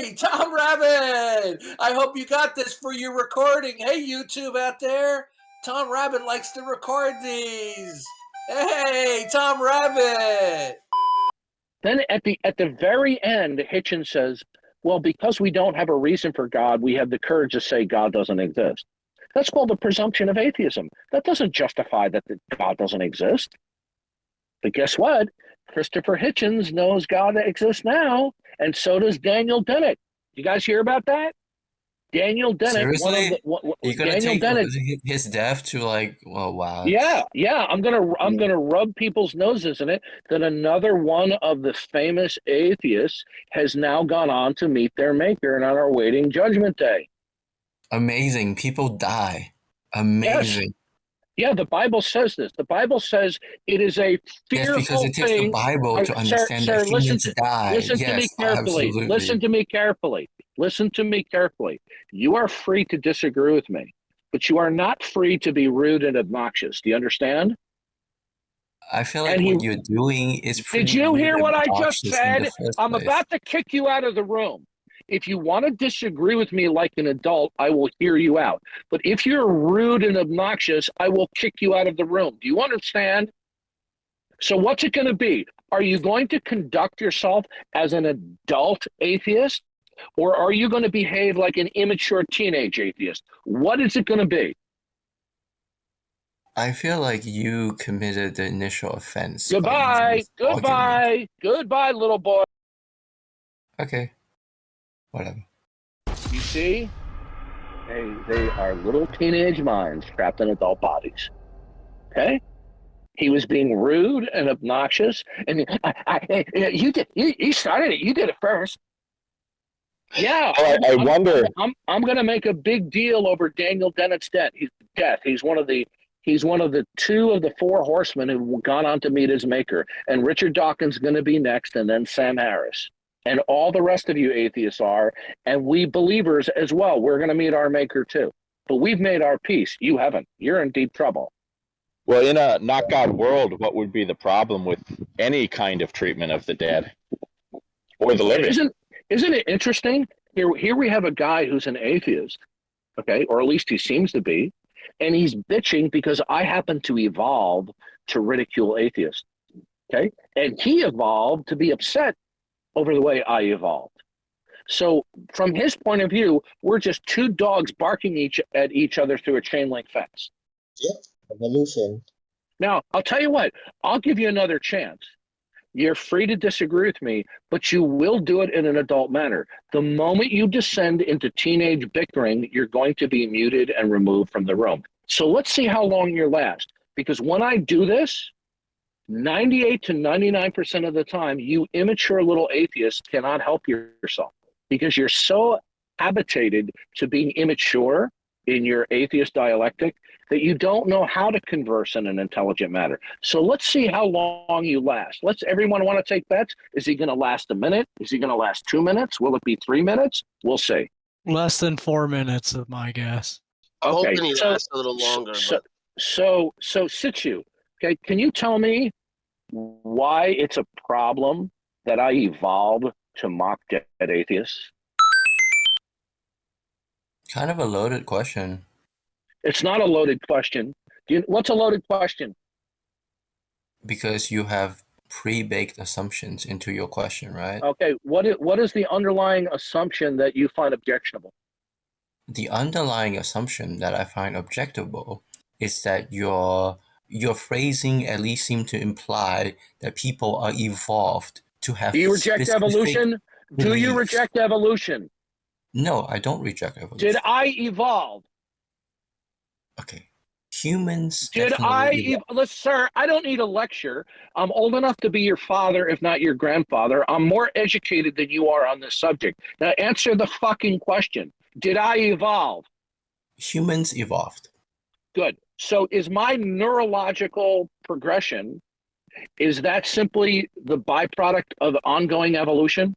Hey, Tom Rabbit! I hope you got this for your recording. Hey, YouTube out there. Tom Rabbit likes to record these. Hey, Tom Rabbit! Then at the very end, Hitchens says, well, because we don't have a reason for God, we have the courage to say God doesn't exist. That's called the presumption of atheism. That doesn't justify that God doesn't exist. But guess what? Christopher Hitchens knows God exists now, and so does Daniel Dennett. You guys hear about that? Daniel Dennett, Seriously? You're gonna Daniel take Dennett. his death to like, well, wow. Yeah. I'm gonna rub people's noses in it that another one of the famous atheists has now gone on to meet their maker and on our waiting judgment day. Amazing. People die. Amazing. Yeah, the Bible says this. The Bible says it is a fearful because it takes thing. the Bible to understand Sir, that humans die. listen to me carefully. Absolutely. Listen to me carefully. You are free to disagree with me, but you are not free to be rude and obnoxious. Do you understand? I feel like what you're doing is pretty. Did you hear what I just obnoxious in said? the first I'm place. about to kick you out of the room. If you want to disagree with me like an adult, I will hear you out. But if you're rude and obnoxious, I will kick you out of the room. Do you understand? So what's it going to be? Are you going to conduct yourself as an adult atheist, or are you going to behave like an immature teenage atheist? What is it going to be? I feel like you committed the initial offense. Goodbye, little boy. Okay. Whatever. You see? They are little teenage minds trapped in adult bodies. Okay? He was being rude and obnoxious, and you started it. You did it first. Yeah, I wonder. I'm going to make a big deal over Daniel Dennett's death. He's one of the two of the four horsemen who've gone on to meet his maker, and Richard Dawkins is going to be next, and then Sam Harris. And all the rest of you atheists are, and we believers as well. We're going to meet our maker too. But we've made our peace. You haven't. You're in deep trouble. Well, in a not God world, what would be the problem with any kind of treatment of the dead or the living? Isn't it interesting? Here we have a guy who's an atheist, okay, or at least he seems to be, and he's bitching because I happen to evolve to ridicule atheists, okay? And he evolved to be upset over the way I evolved. So from his point of view, we're just two dogs barking at each other through a chain link fence. Yep, evolution. Now, I'll tell you what, I'll give you another chance. You're free to disagree with me, but you will do it in an adult manner. The moment you descend into teenage bickering, you're going to be muted and removed from the room. So let's see how long you last. Because when I do this, 98 to 99% of the time, you immature little atheists cannot help yourself because you're so habituated to being immature in your atheist dialectic that you don't know how to converse in an intelligent manner. So let's see how long you last. Everyone want to take bets? Is he going to last a minute? Is he going to last 2 minutes? Will it be 3 minutes? We'll see. Less than 4 minutes is my guess. I'm Okay, hoping he lasts a little longer. So Sichu, okay, can you tell me why it's a problem that I evolved to mock dead atheists? Kind of a loaded question. It's not a loaded question. What's a loaded question? Because you have pre-baked assumptions into your question, right? Okay, what is the underlying assumption that you find objectionable? The underlying assumption that I find objectionable is that your phrasing at least seems to imply that people are evolved to have. Do you reject evolution? Do you reject evolution? No, I don't reject evolution. Did I evolve? Okay. Humans. Did I? Sir, I don't need a lecture. I'm old enough to be your father, if not your grandfather. I'm more educated than you are on this subject. Now answer the fucking question. Did I evolve? Humans evolved. Good. So is my neurological progression, is that simply the byproduct of ongoing evolution?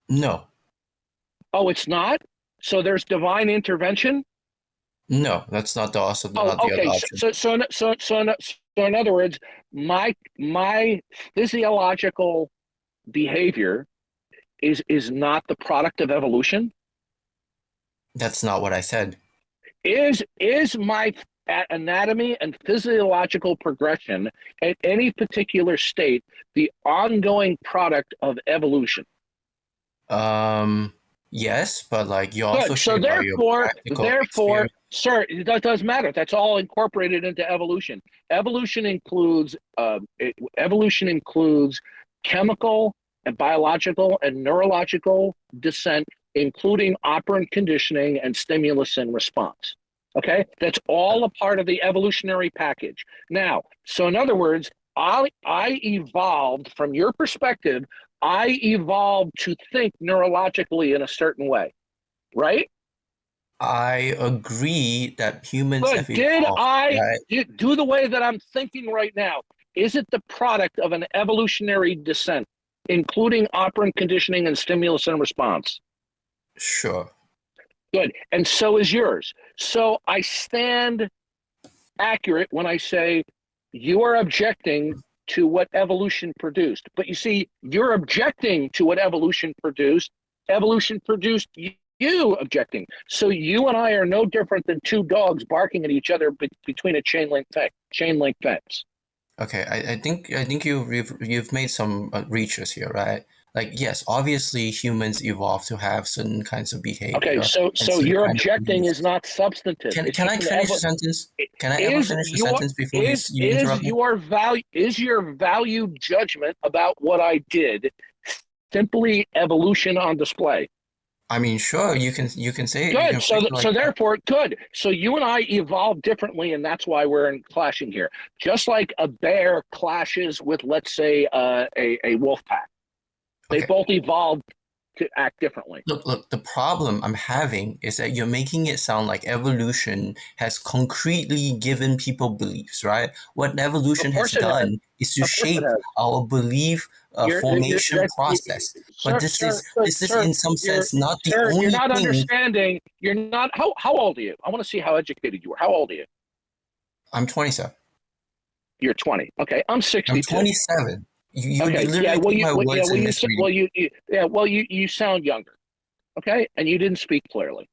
No. Oh, it's not? So there's divine intervention? No, that's not the also. Okay. So in other words, my physiological behavior is not the product of evolution? That's not what I said. Is my anatomy and physiological progression at any particular state the ongoing product of evolution? Yes, but like you're also Good. So shaped by your practical therefore, experience. sir, that does matter. That's all incorporated into evolution. Evolution includes chemical and biological and neurological descent, including operant conditioning and stimulus and response. Okay, that's all a part of the evolutionary package. Now, so in other words, I evolved from your perspective. I evolved to think neurologically in a certain way, right? I agree that humans But have did evolved, I right? do the way that I'm thinking right now? Is it the product of an evolutionary descent, including operant conditioning and stimulus and response? Sure. Good. And so is yours. So I stand accurate when I say you are objecting to what evolution produced. But you see, you're objecting to what evolution produced. Evolution produced you objecting. So you and I are no different than two dogs barking at each other between a chain link fence. Okay, I think you've made some reaches here, right? Like yes, obviously humans evolved to have certain kinds of behavior Okay, so and so certain your kind of objecting beliefs. is not substantive. It's Can I just an finish the sentence? Can I ever is finish the your sentence before you interrupt me? is your value judgment about what I did simply evolution on display? I mean, sure, you can say it, you Good. can phrase it like So that. therefore, good. So you and I evolved differently, and that's why we're in clashing here. Just like a bear clashes with, let's say, a wolf pack. They Okay. both evolved to act differently. Look, the problem I'm having is that you're making it sound like evolution has concretely given people beliefs, right? What evolution Of has course it has. done is to Of course it shape has. our belief formation process. But this is in some sense not the you're only not thing. understanding. You're not. How old are you? I want to see how educated you are. How old are you? I'm 27. You're 20. Okay, I'm 62. I'm 27. You Okay, literally yeah. take my words and misread. You sound younger. Okay, and you didn't speak clearly.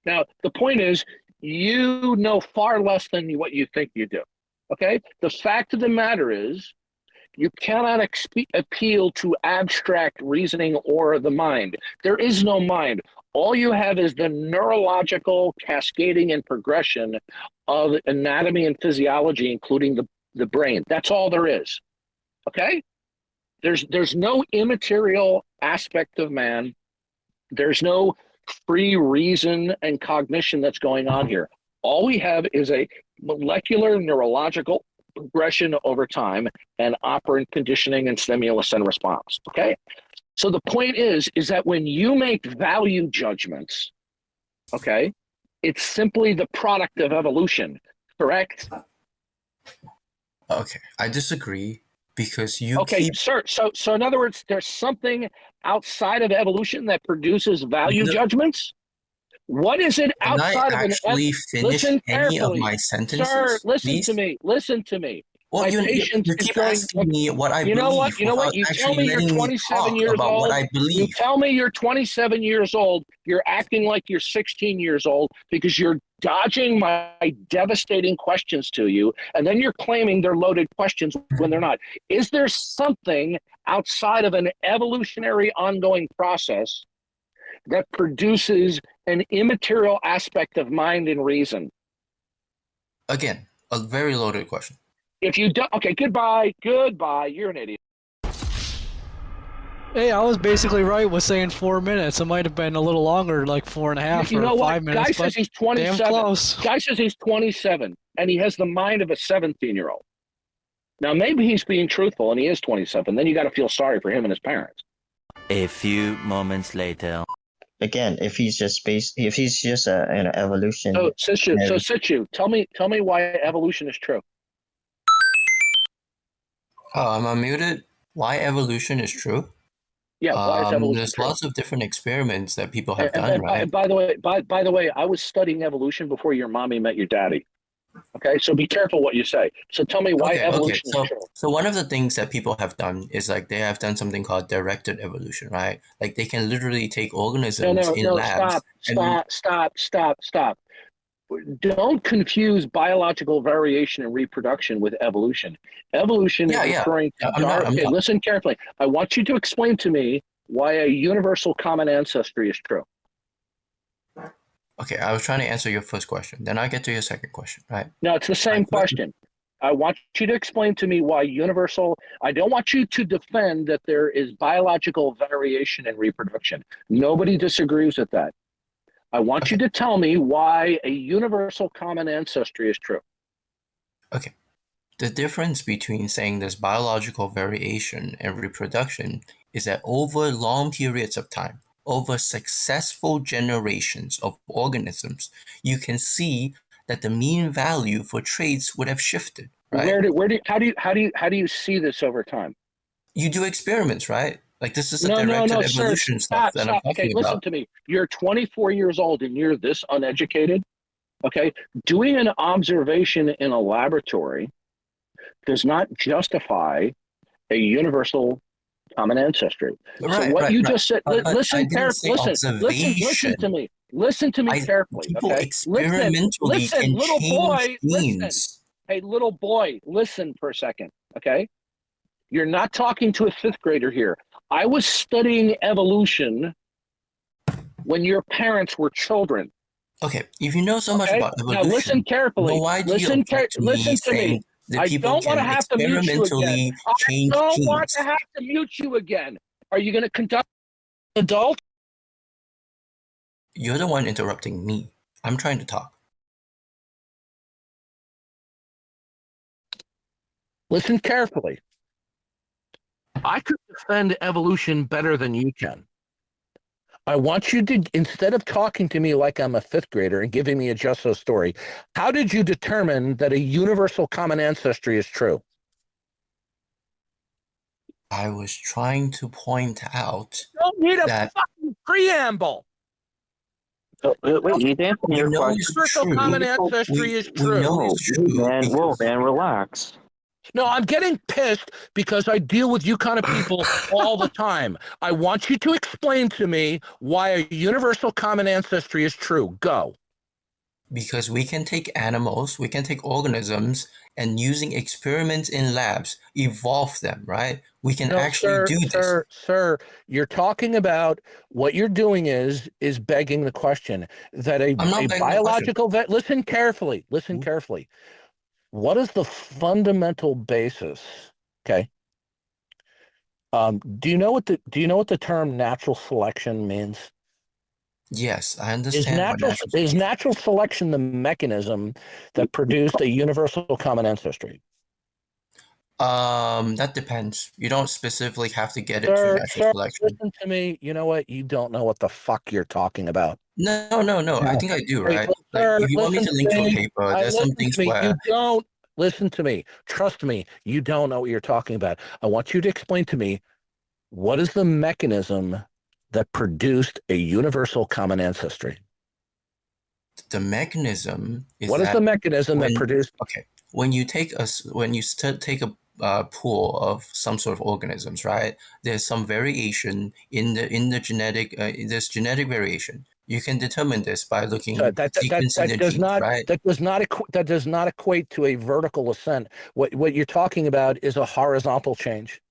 Now the point is, you know far less than what you think you do. Okay, the fact of the matter is, you cannot appeal to abstract reasoning or the mind. There is no mind. All you have is the neurological cascading and progression of anatomy and physiology, including the brain. That's all there is. Okay? There's no immaterial aspect of man. There's no free reason and cognition that's going on here. All we have is a molecular neurological progression over time and operant conditioning and stimulus and response. Okay? So the point is that when you make value judgments, okay, it's simply the product of evolution, correct? Okay, I disagree because you Okay, keep. sir. So in other words, there's something outside of evolution that produces value No, judgments. What is it can I outside of an? actually finish Listen any of carefully, my sir. sentences, Listen to please? me. Listen to me. Well, My you patience is keep going. asking me what I You know what? believe You know what? without You tell actually me you're letting me 27 talk years about what old. I You believe. tell me you're 27 years old. You're acting like you're 16 years old because you're dodging my devastating questions to you, and then you're claiming they're loaded questions when they're not. Is there something outside of an evolutionary ongoing process that produces an immaterial aspect of mind and reason? Again, a very loaded question. If you don't, okay, goodbye. You're an idiot. Hey, I was basically right with saying 4 minutes. It might have been a little longer, like 4.5 You or know 5 what? minutes. Guy says he's 27. Damn close. Guy says he's 27, and he has the mind of a 17-year-old. Now, maybe he's being truthful, and he is 27. Then you got to feel sorry for him and his parents. A few moments later. Again, if he's just an evolution. So Sichu, tell me why evolution is true. Oh, I'm unmuted. Why evolution is true? Yeah, why is evolution There's true? lots of different experiments that people have And done, right? by the way, I was studying evolution before your mommy met your daddy. Okay, so be careful what you say. So tell me why Okay. evolution is true. So one of the things that people have done is like they have done something called directed evolution, right? Like they can literally take organisms in No, labs and stop. Don't confuse biological variation and reproduction with evolution. Evolution is yeah. referring to I'm not. Darwin. I'm Okay, not. listen carefully. I want you to explain to me why a universal common ancestry is true. Okay, I was trying to answer your first question. Then I get to your second question, right? No, it's the same question. I want you to explain to me why universal. I don't want you to defend that there is biological variation in reproduction. Nobody disagrees with that. I want you to tell me why a universal common ancestry is true. Okay. The difference between saying there's biological variation and reproduction is that over long periods of time, over successful generations of organisms, you can see that the mean value for traits would have shifted, right? How do you see this over time? You do experiments, right? Like this is the No, directed sir. evolution stuff that I'm Okay, talking listen about. to me. You're 24 years old and you're this uneducated. Okay, doing an observation in a laboratory does not justify a universal common ancestry. So what you just said, But I listen didn't carefully, say listen observation. to me. Listen to me carefully, People okay? experimentally Listen, can little change boy, listen. genes. Hey, little boy, listen for a second, okay? You're not talking to a fifth grader here. I was studying evolution when your parents were children. Okay, if you know so much Okay? about Now listen evolution, carefully. why do you object to me Listen to me. saying that I people don't want to can have to mute you again. experimentally I change don't want to genes? have to mute you again. Are you going to conduct an adult? You're the one interrupting me. I'm trying to talk. Listen carefully. I could defend evolution better than you can. I want you to, instead of talking to me like I'm a fifth grader and giving me a just so story, how did you determine that a universal common ancestry is true? I was trying to point out You don't need a that fucking preamble. Wait, he's answering we your know question. it's Universal true. common ancestry is We true. know Whoa, it's true because man, relax. No, I'm getting pissed because I deal with you kind of people all the time. I want you to explain to me why a universal common ancestry is true. Go. because we can take animals, we can take organisms, and using experiments in labs, evolve them, right? We can No, actually do this. sir, you're talking about what you're doing is begging the question that I'm not a begging the question. biological vet. Listen carefully. Listen carefully. What is the fundamental basis? Okay. Do you know what the term natural selection means? Yes, I understand what natural Is natural selection the mechanism that produced a universal common ancestry? That depends. You don't specifically have to get it to natural Sir, selection. listen to me. You know what? You don't know what the fuck you're talking about. No. I think I do, Hey, right? Like, sir, if you want me listen to link to a me. paper, there's some Listen things to me. where You don't listen to me. Trust me. You don't know what you're talking about. I want you to explain to me what is the mechanism that produced a universal common ancestry? the mechanism is What is the that mechanism that produced? when you take a pool of some sort of organisms, right? There's some variation in the genetic. There's genetic variation. You can determine this by looking sequencing the genes, right? That does not equate to a vertical ascent. What you're talking about is a horizontal change.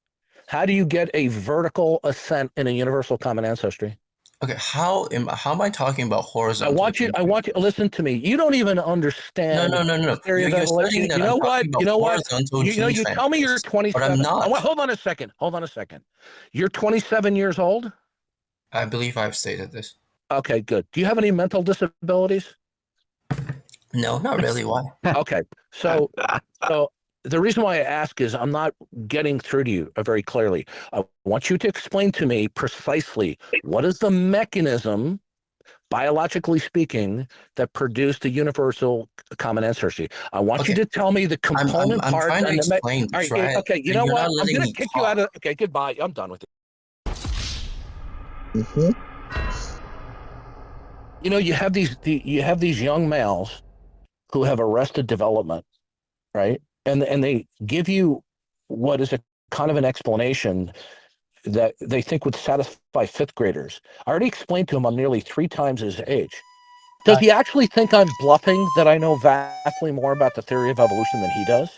How do you get a vertical ascent in a universal common ancestry? Okay, how am I talking about horizontal? I want you to listen to me. You don't even understand No. the theory of You're evolution. studying that I'm talking about horizontal gene You tell me you're transfers, but I'm 27. not. Hold on a second. You're 27 years old? I believe I've stated this. Okay, good. Do you have any mental disabilities? No, not really. Why? Okay. So the reason why I ask is I'm not getting through to you very clearly. I want you to explain to me precisely what is the mechanism, biologically speaking, that produced the universal common ancestry. I want you to tell me the component I'm parts. trying to explain this, right? Okay, you And know you're what? not I'm letting going to me kick talk. you out of. Okay, goodbye. I'm done with you. You know, you have these young males who have arrested development, right? And they give you what is a kind of an explanation that they think would satisfy fifth graders. I already explained to him I'm nearly 3 times his age. Does he actually think I'm bluffing that I know vastly more about the theory of evolution than he does?